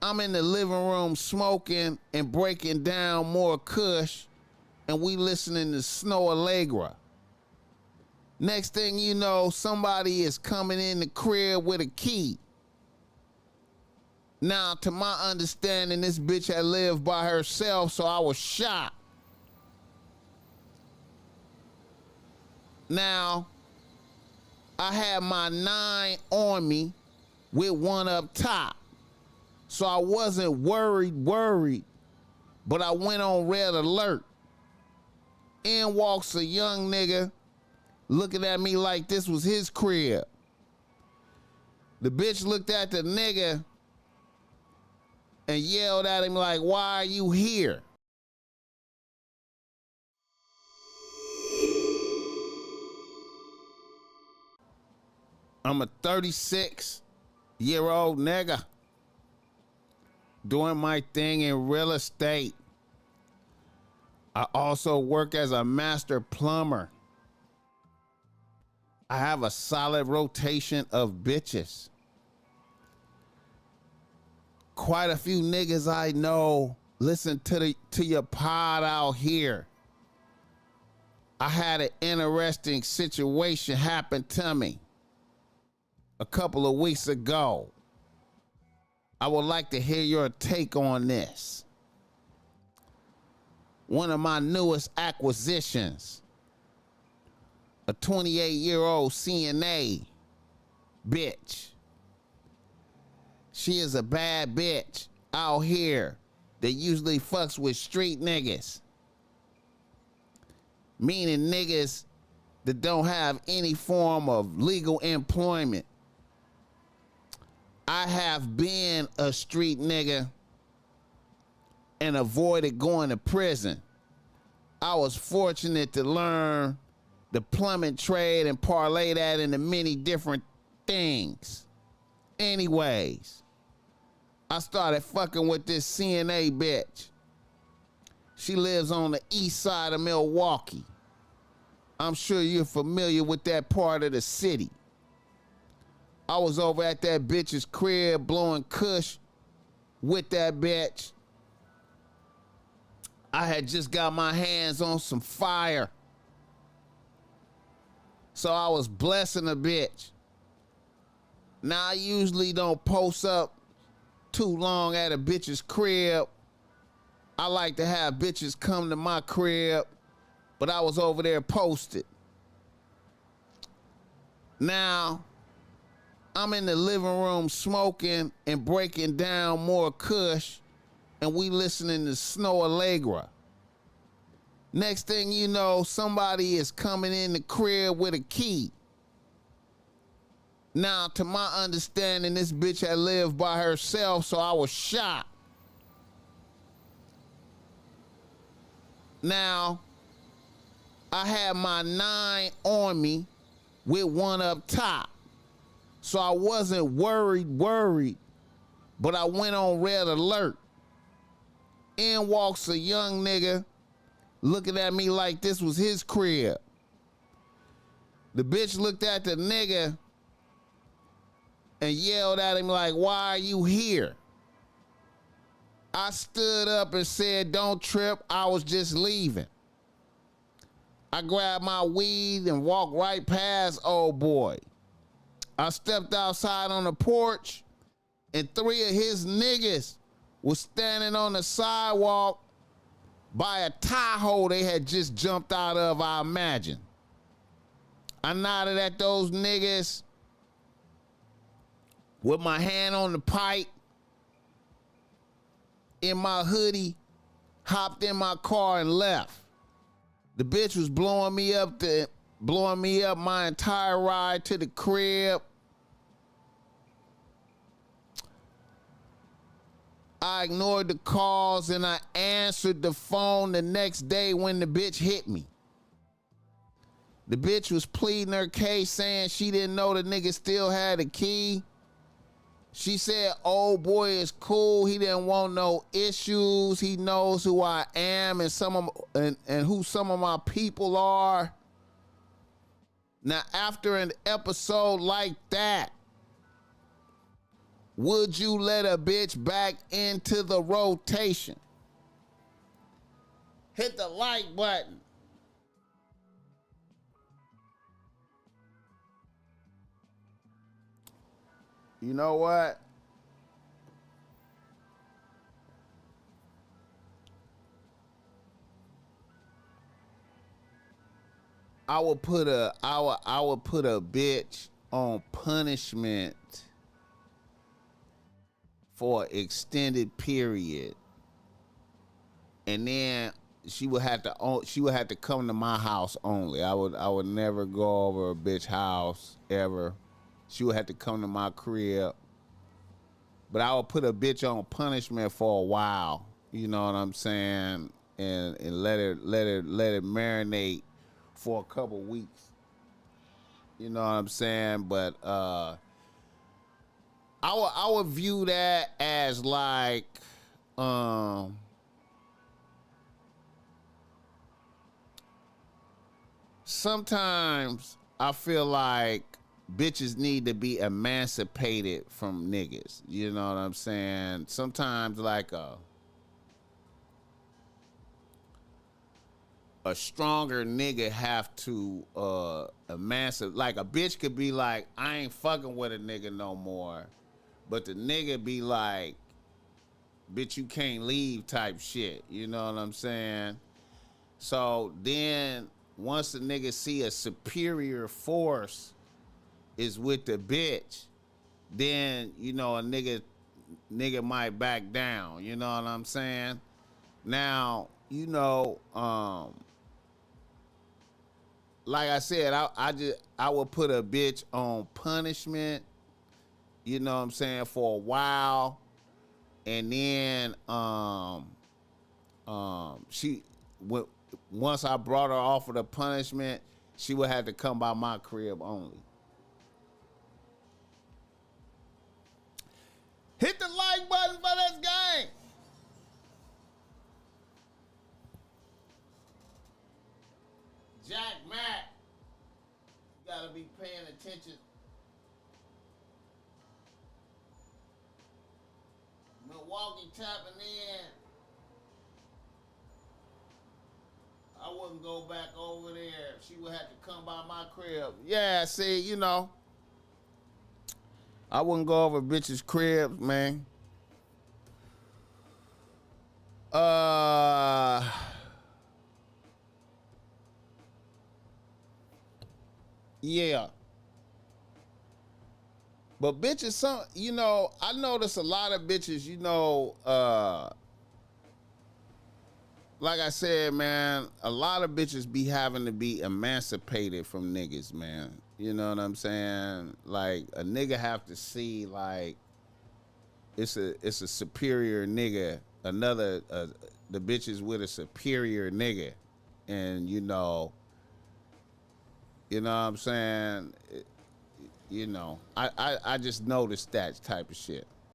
I'm in the living room smoking and breaking down more kush, and we listening to Snow Allegra. Next thing you know, somebody is coming in the crib with a key. Now, to my understanding, this bitch had lived by herself, so I was shocked. Now, I had my 9 on me with one up top. So I wasn't worried, but I went on red alert. In walks a young nigga looking at me like this was his crib. The bitch looked at the nigga and yelled at him like, "Why are you here?" I'm a 36-year-old nigga doing my thing in real estate. I also work as a master plumber. I have a solid rotation of bitches. Quite a few niggas I know listen to your pod out here. I had an interesting situation happen to me a couple of weeks ago. I would like to hear your take on this. One of my newest acquisitions, a 28-year-old CNA bitch. She is a bad bitch out here that usually fucks with street niggas. Meaning niggas that don't have any form of legal employment. I have been a street nigga and avoided going to prison. I was fortunate to learn the plumbing trade and parlay that into many different things. Anyways, I started fucking with this CNA bitch. She lives on the east side of Milwaukee. I'm sure you're familiar with that part of the city. I was over at that bitch's crib blowing kush with that bitch. I had just got my hands on some fire. So I was blessing a bitch. Now I usually don't post up too long at a bitch's crib. I like to have bitches come to my crib, but I was over there posted. Now, I'm in the living room smoking and breaking down more kush, and we listening to Snow Allegra. Next thing you know, somebody is coming in the crib with a key. Now, to my understanding, this bitch had lived by herself, so I was shocked. Now, I had my 9 on me with one up top. So I wasn't worried, but I went on red alert. In walks a young nigga looking at me like this was his crib. The bitch looked at the nigga and yelled at him like, "Why are you here?" I stood up and said, "Don't trip, I was just leaving." I grabbed my weed and walked right past old boy. I stepped outside on the porch and 3 of his niggas was standing on the sidewalk by a Tahoe they had just jumped out of, I imagine. I nodded at those niggas with my hand on the pipe in my hoodie, hopped in my car and left. The bitch was blowing me up my entire ride to the crib. I ignored the calls and I answered the phone the next day when the bitch hit me. The bitch was pleading her case, saying she didn't know the nigga still had a key. She said, "Old boy is cool. He didn't want no issues. He knows who I am and who some of my people are." Now, after an episode like that, Would you let a bitch back into the rotation? Hit the like button. You know what? I would put a bitch on punishment for an extended period, and then she would have to come to my house only. I would never go over a bitch house ever. She would have to come to my crib. But I would put a bitch on punishment for a while. You know what I'm saying? And let it marinate for a couple weeks. You know what I'm saying? But I would view that as like sometimes I feel like bitches need to be emancipated from niggas. You know what I'm saying? Sometimes like a stronger nigga have to emancipate. Like a bitch could be like, I ain't fucking with a nigga no more. But the nigga be like, bitch, you can't leave type shit. You know what I'm saying? So then once the nigga see a superior force is with the bitch, then, you know, a nigga might back down. You know what I'm saying? Now, you know, like I said, I would put a bitch on punishment, you know what I'm saying, for a while, and then she once I brought her off of the punishment, she would have to come by my crib only. Hit the like button for this game. Jack Mack, you gotta be paying attention. Milwaukee tapping in. I wouldn't go back over there. She would have to come by my crib. Yeah, see, you know, I wouldn't go over bitches' cribs, man. Yeah. But bitches, some, you know, I notice a lot of bitches, you know, like I said, man, a lot of bitches be having to be emancipated from niggas, man. You know what I'm saying? Like a nigga have to see like it's a superior nigga, another the bitches with a superior nigga, and you know what I'm saying? You know, I just noticed that type of shit.